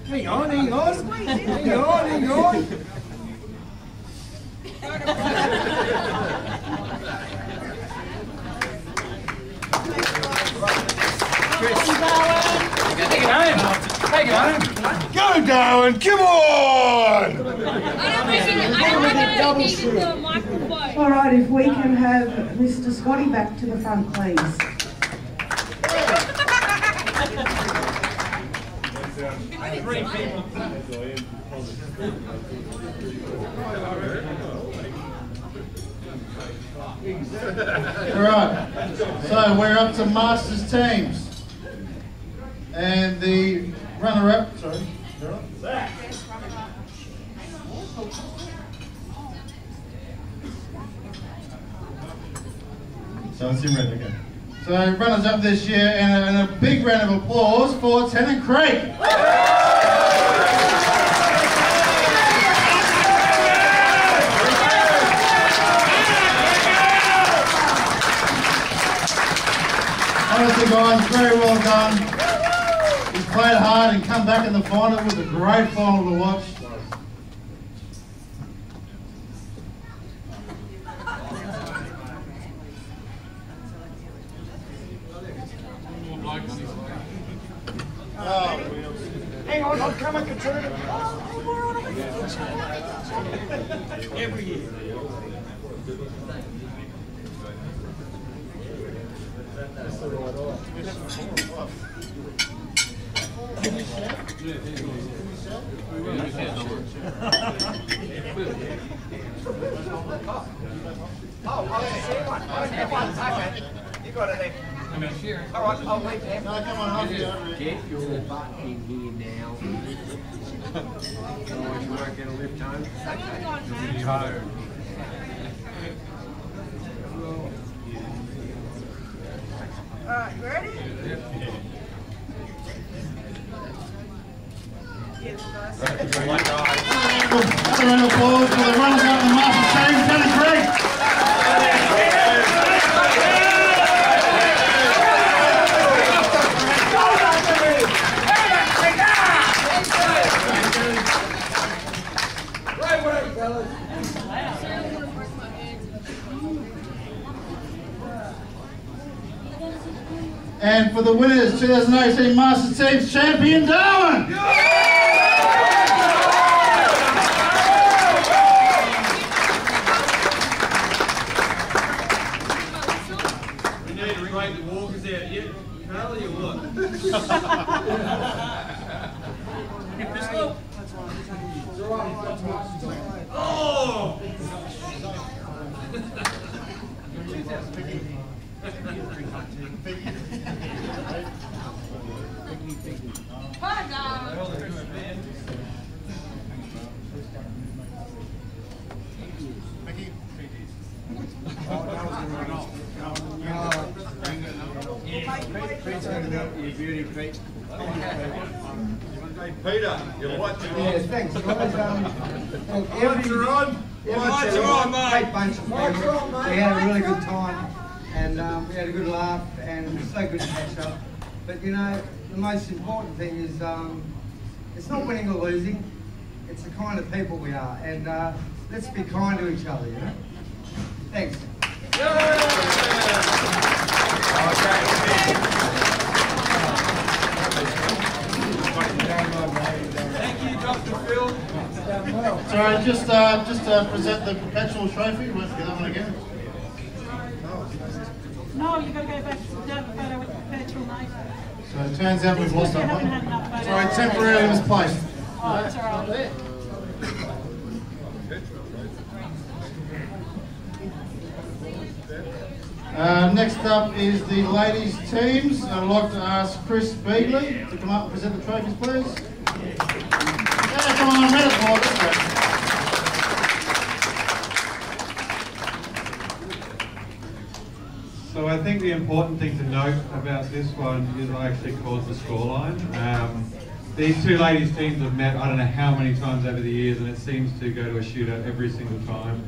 Hang on, hang on. Hang on, hang on. Take it home. Take it home. Go, Darwin, come on! All right, if we can have Mr. Scotty back to the front, please. All right, so we're up to Masters teams. And the runner-up, sorry, so it's in red again. So runners-up this year, and a big round of applause for Tennant Creek. Honestly, guys, very well done. He's played hard and come back in the final. It was a great final to watch. Hang on, I'll come and control it. Every year. You got it there. All right, I'll leave them. No, come on, I'll Get your butt in here now. Otherwise you won't get a lift home. You'll be tired. Alright, you ready? Another round of applause for the runners up in the Masters team, Tennant Creek. And for the winners, 2018 Masters Teams Champion, Darwin! We need to rate the walkers out yet, Carly, or what? Oh! Peter, your lights are on. Yeah, thanks, guys. Lights are on. Lights are on, mate. Great bunch of friends. We had a really good time, and we had a good laugh, and it was so good to catch up. But you know, the most important thing is it's not winning or losing, it's the kind of people we are, and let's be kind to each other, you know? Thanks. Thank you, Dr. Phil. Sorry, just present the perpetual trophy. Let's get that one again. No, you've got to go back to the photo with the perpetual knife. So it turns out we've lost that one. Sorry, Sorry, temporarily misplaced. Oh, it's all right. Next up is the ladies' teams. I'd like to ask Chris Beagley to come up and present the trophies, please. Yeah, come on, let us more this way. So I think the important thing to note about this one is I actually called the scoreline. These two ladies' teams have met I don't know how many times over the years, and it seems to go to a shootout every single time.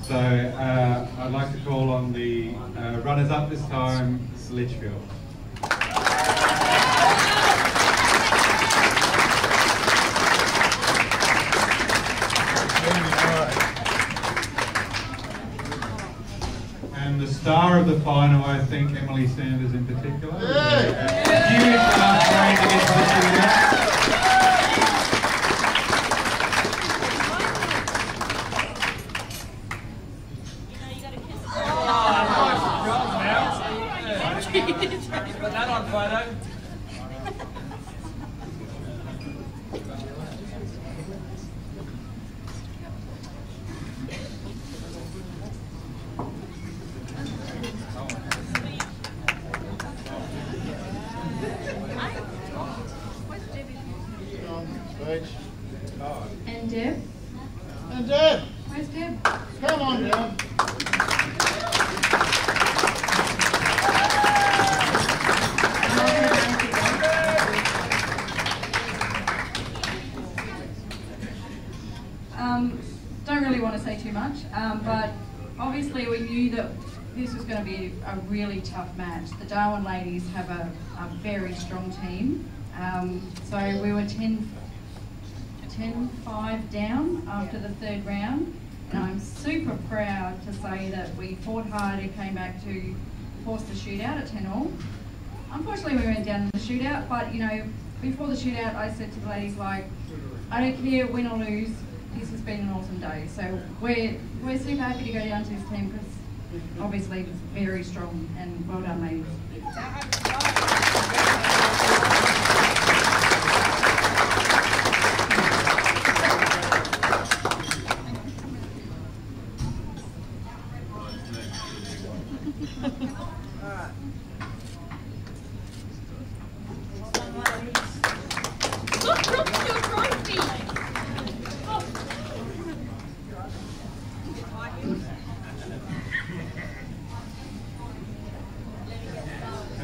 So I'd like to call on the runners-up this time, Litchfield. star of the final, I think Emily Sanders in particular. Yeah. Huge rain to get to the shootout. Put that on photo. And Deb? And Deb. Where's Deb? Come on, Deb. Don't really want to say too much, but obviously we knew that this was going to be a really tough match. The Darwin ladies have a very strong team, so we were 10-5 down after the third round, and I'm super proud to say that we fought hard and came back to force the shootout at 10-all. Unfortunately, we went down in the shootout, but you know, before the shootout, I said to the ladies, like, I don't care, win or lose, this has been an awesome day. So we're super happy to go down to this team because obviously it's very strong, and well done, ladies.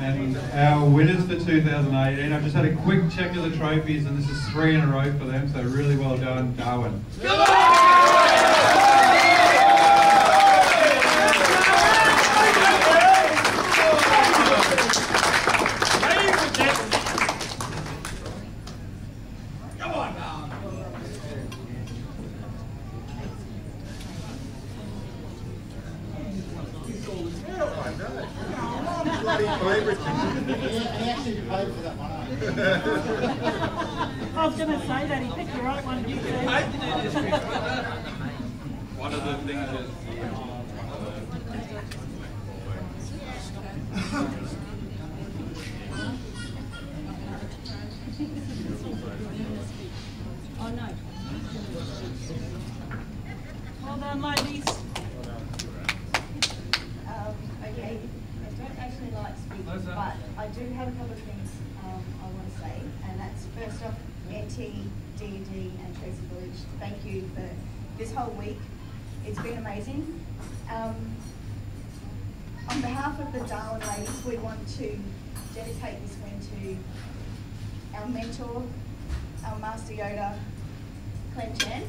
And our winners for 2018, I've just had a quick check of the trophies, and this is 3 in a row for them, so really well done, Darwin. He actually paid for that one. I was going to say that, he picked the right one. One of the things is... Oh no. Well done, ladies. Okay, I don't actually like speaking, but I do have a couple of things I want to say, and that's first off, NT, D&D and Tracy Village, thank you for this whole week. It's been amazing. On behalf of the Darwin ladies, we want to dedicate this win to our mentor, our Master Yoda, Clem Chan.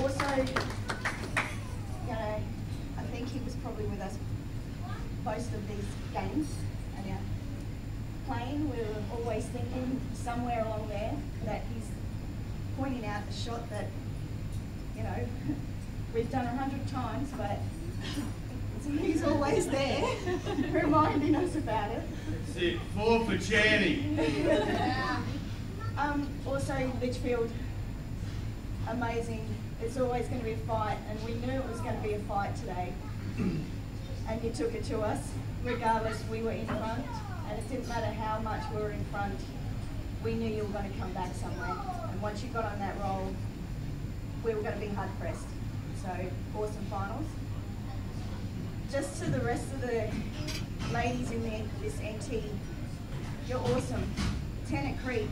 Also, you know, I think he was probably with us most of these games, and yeah, playing, we were always thinking somewhere along there that he's pointing out the shot that, you know, we've done 100 times, but he's always there, reminding us about it. That's it, 4 for Channy. Also, Litchfield, amazing. It's always going to be a fight, and we knew it was going to be a fight today. And you took it to us. Regardless, we were in front, and it didn't matter how much we were in front, we knew you were going to come back somewhere. And once you got on that roll, we were going to be hard pressed. So, awesome finals. Just to the rest of the ladies in this NT, you're awesome. Tennant Creek,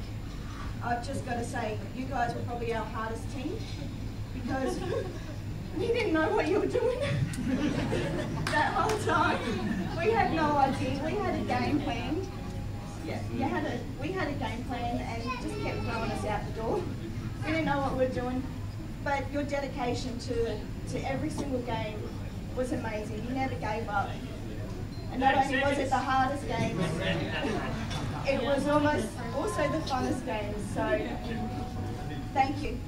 I've just got to say, you guys were probably our hardest team because we didn't know what you were doing that whole time. We had no idea. We had a game plan. Yeah, we had a game plan, and you just kept throwing us out the door. We didn't know what we were doing, but your dedication to every single game was amazing. You never gave up. And not only was it the hardest game, it was almost also the funnest game. So, thank you.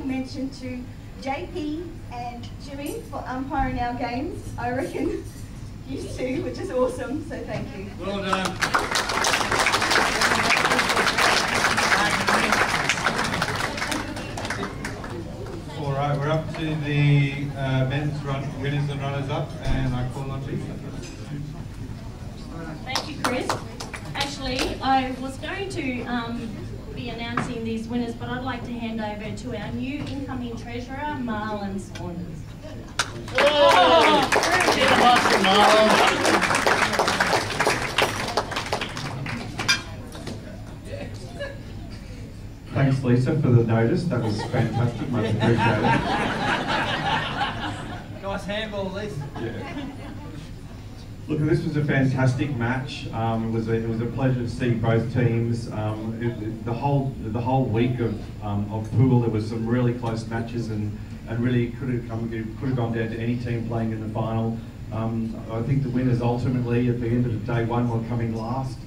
mention to JP and Jimmy for umpiring our games. I reckon you two, which is awesome, so thank you. Well done. All right, we're up to the men's winners and runners up, and I call on Lisa. Thank you, Chris. Actually, I was going to be announcing these winners, but I'd like to hand over to our new incoming treasurer, Marlon Saunders. Thanks, Lisa, for the notice. That was fantastic. Much appreciated. Nice handball, Lisa. Yeah. Look, this was a fantastic match. It was a pleasure to see both teams. The whole week of pool, there was some really close matches, and really could have gone down to any team playing in the final. I think the winners ultimately at the end of day one were coming last.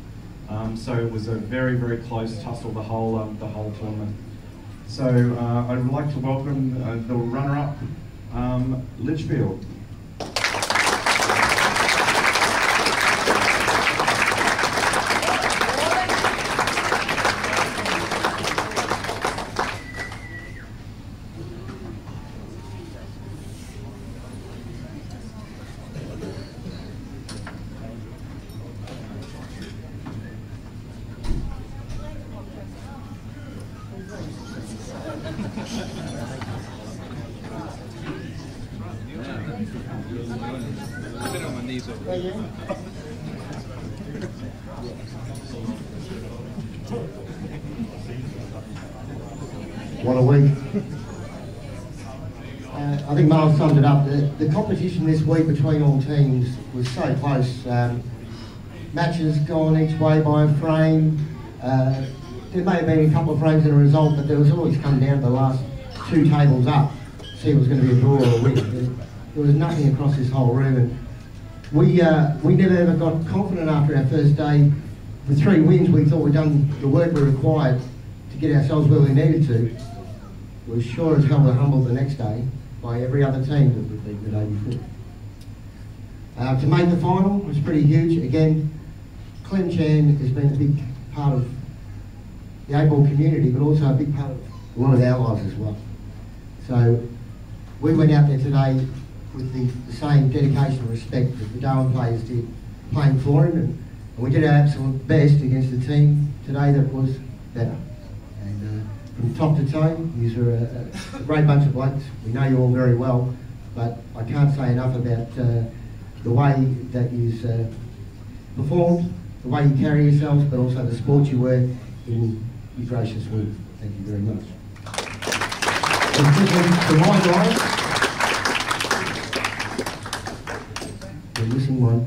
So it was a very, very close tussle the whole tournament. So I'd like to welcome the runner-up, Litchfield. What a week. I think Miles summed it up. The competition this week between all teams was so close. Matches gone each way by a frame. There may have been a couple of frames in a result, but there was always come down to the last two tables up to see if it was going to be a draw or a win. There was nothing across this whole room, and we never ever got confident after our first day. With 3 wins, we thought we'd done the work we required to get ourselves where we needed to. We were sure as hell were humbled the next day by every other team that we'd beaten the day before. To make the final was pretty huge. Again, Clem Chan has been a big part of the 8-ball community, but also a big part of a lot of our lives as well. So we went out there today with the same dedication and respect that the Darwin players did, playing for him, and we did our absolute best against a team today that was better. And from top to toe, these are a great bunch of blokes. We know you all very well, but I can't say enough about the way that you've performed, the way you carry yourselves, but also the sport you were in your gracious win. Thank you very much. And to my guys, we're missing one.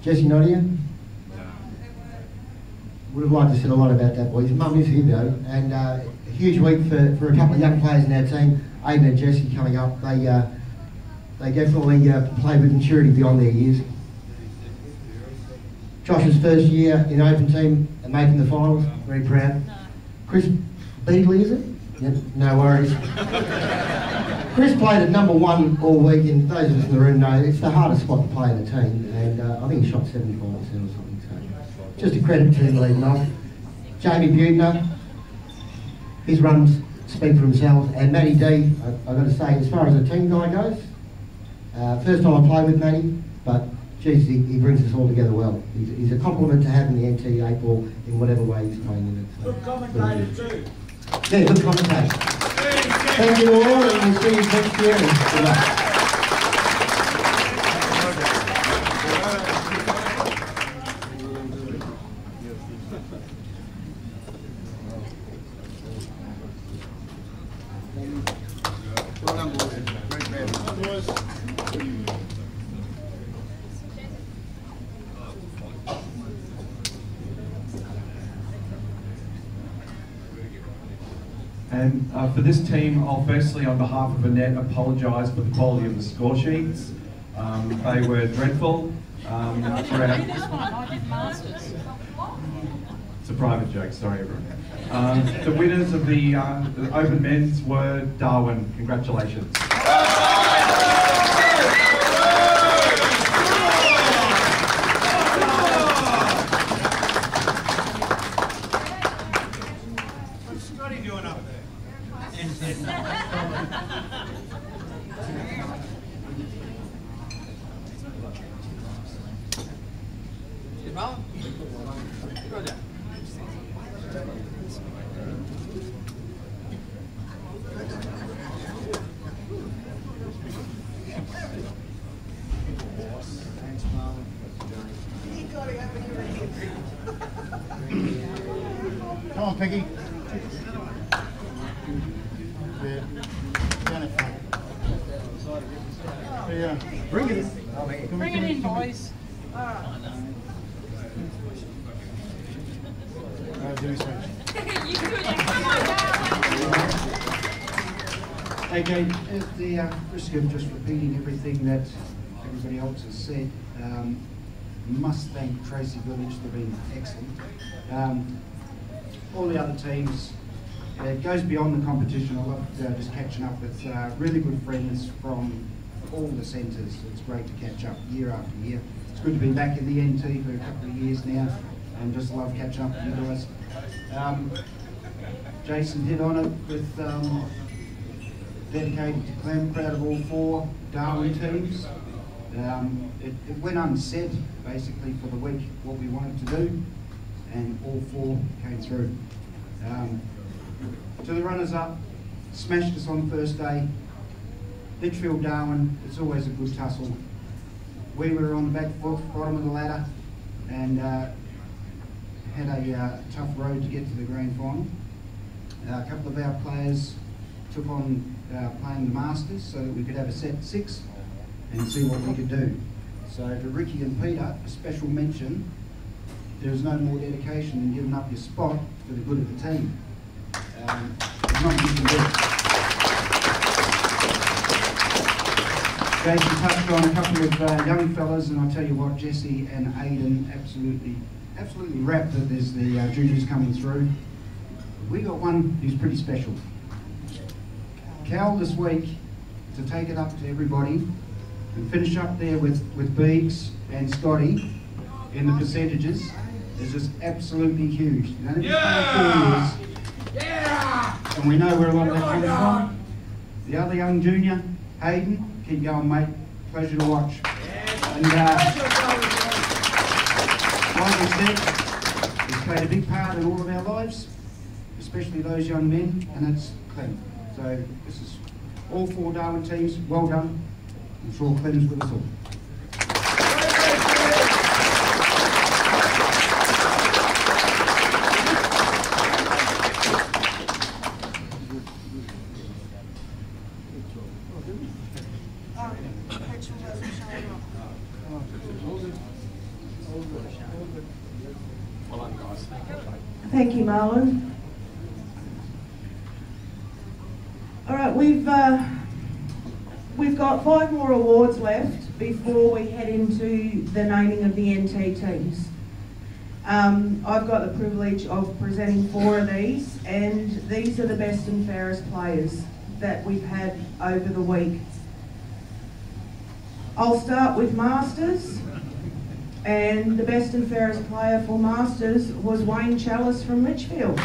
Jesse, not here? Would have liked to said a lot about that, boys. Mum is here though, and a huge week for a couple of young players in our team. Aiden and Jesse coming up. They definitely play with maturity beyond their years. Josh's first year in open team and making the finals, very proud. Chris Beagley, is it? Yep, no worries. Chris played at number 1 all week, and those of us in the room know it's the hardest spot to play in the team, and I think he shot 75% or something, so just a credit to him leading off. Jamie Butner, his runs speak for themselves, and Matty D, I've got to say, as far as the team guy goes, first time I played with Matty, but geez, he brings us all together well. He's a compliment to have in the NT 8-ball in whatever way he's playing in it. So, good commentator too. Yeah, good commentator. Thank you all, and we'll see you next year. And good luck. Well done, boys. Great man. And for this team, I'll firstly, on behalf of Annette, apologise for the quality of the score sheets. They were dreadful. It's a private joke, sorry everyone. The winners of the Open Men's were Darwin. Congratulations. What's Scotty doing up there? Come on, Peggy. Yeah. Down it front. Yeah. Bring it in. Bring it in, boys. Jimmy Switch. AJ, at the risk of just repeating everything that everybody else has said, must thank Tracy Village. They've been excellent. All the other teams, it goes beyond the competition. I love just catching up with really good friends from all the centres. It's great to catch up year after year. It's good to be back in the NT for a couple of years now, and just love catching up with you guys. Jason hit on it with dedicated to Clem, proud of all 4 Darwin teams. It went unsaid basically for the week what we wanted to do, and all 4 came through. To the runners-up, smashed us on the first day. Litchfield Darwin, it's always a good tussle. We were on the back foot, bottom of the ladder, and had a tough road to get to the grand final. A couple of our players took on playing the Masters so that we could have a set 6 and see what we could do. So to Ricky and Peter, a special mention. There is no more dedication than giving up your spot for the good of the team. There's not much you can do. Jason touched on a couple of young fellas, and I'll tell you what, Jesse and Aiden absolutely wrapped that there's the juniors coming through. We got one who's pretty special. Cal this week, to take it up to everybody and finish up there with Beegs and Scotty in the percentages is just absolutely huge. You know, yeah! 4 years, yeah! And we know where a lot of that comes from. The other young junior, Hayden, keep going, mate. Pleasure to watch. And like I said, he's played a big part in all of our lives, especially those young men, and that's Clem. So this is all 4 Darwin teams. Well done. I'm sure Clem's with us all. Thank you, Marlon. All right, we've got 5 more awards left before we head into the naming of the NT teams. I've got the privilege of presenting 4 of these, and these are the best and fairest players that we've had over the week. I'll start with Masters, and the best and fairest player for Masters was Wayne Chalice from Litchfield.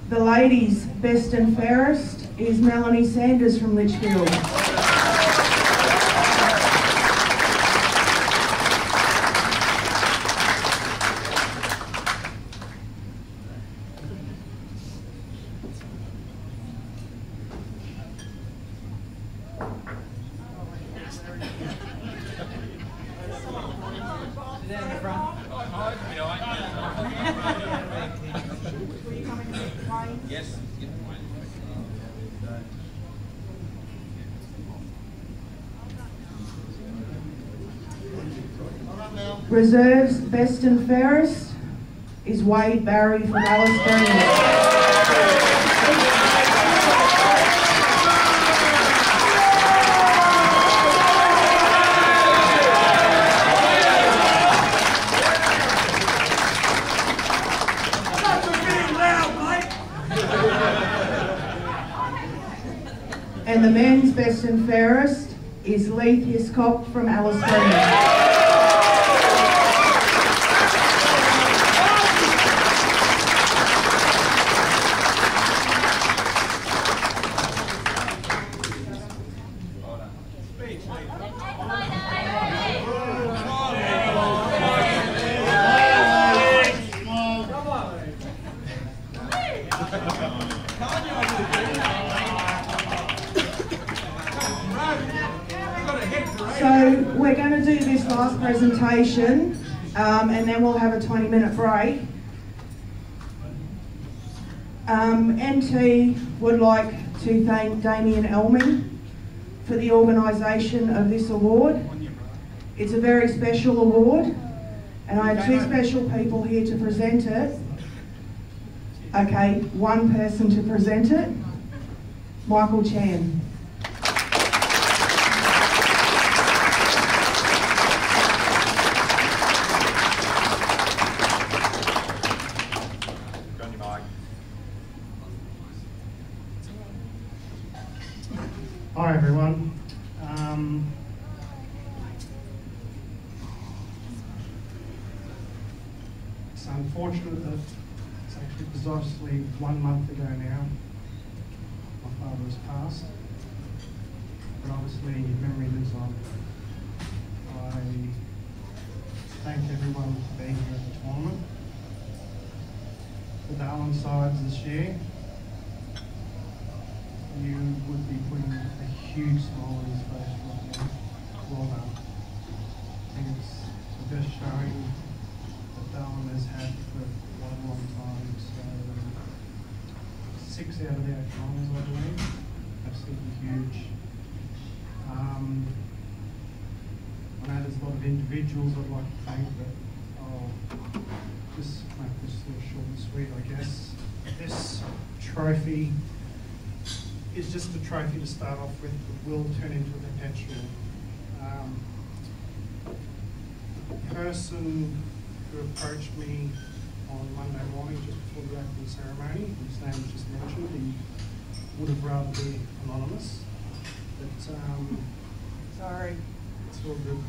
The ladies' best and fairest is Melanie Sanders from Litchfield. Yes. Reserves best and fairest is Wade Barry from Alice Green. And the men's best and fairest is Leith Hiscock from Alice Springs. So we're going to do this last presentation and then we'll have a 20-minute break. NT would like to thank Damien Elming for the organisation of this award. It's a very special award and I have two special people here to present it. Okay, one person to present it, Michael Chan. Hi everyone. It's unfortunate that it's actually precisely 1 month ago now my father has passed, but obviously memory lives on. I thank everyone for being here at the tournament. The Darwin sides this year, you would be putting a huge smile on his face right now. Well done. I think it's the best showing that Darwin has had for quite a long time. So 6 out of the 8 finals, I believe. Absolutely huge. I know there's a lot of individuals I'd like to thank, but I'll just make this sort of short and sweet, I guess. This trophy is just a trophy to start off with, but will turn into a perpetual. The person who approached me on Monday morning just before the opening ceremony, whose name was just mentioned, he would have rather be anonymous, but sorry, it's all good.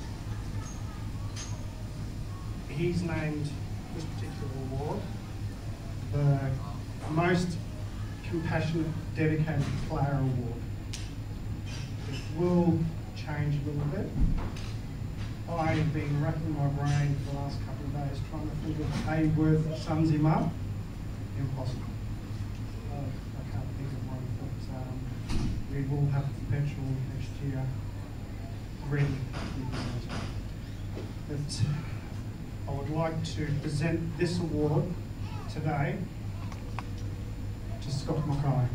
He's named this particular award the most compassionate, dedicated player award. It will change a little bit. I've been racking my brain for the last couple of days trying to think of a word that sums him up. Impossible. I can't think of one, but we will have perpetual next year. Ready. But I would like to present this award today to Scott Mackay.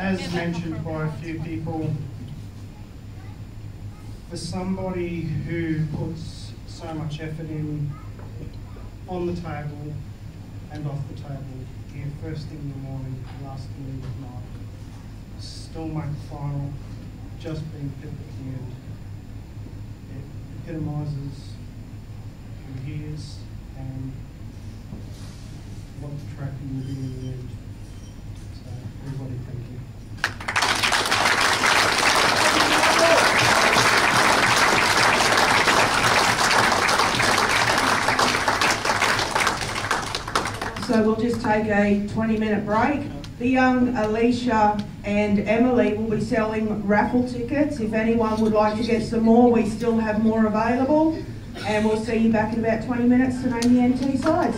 As mentioned by a few people, for somebody who puts so much effort in on the table and off the table, here first thing in the morning, last thing at night, still make the final, just being picked at the end. It epitomises who he is and what the trophy will be in the end. So everybody, thank you. So we'll just take a 20-minute break. The young Alicia and Emily will be selling raffle tickets. If anyone would like to get some more, we still have more available. And we'll see you back in about 20 minutes to name the NT sides.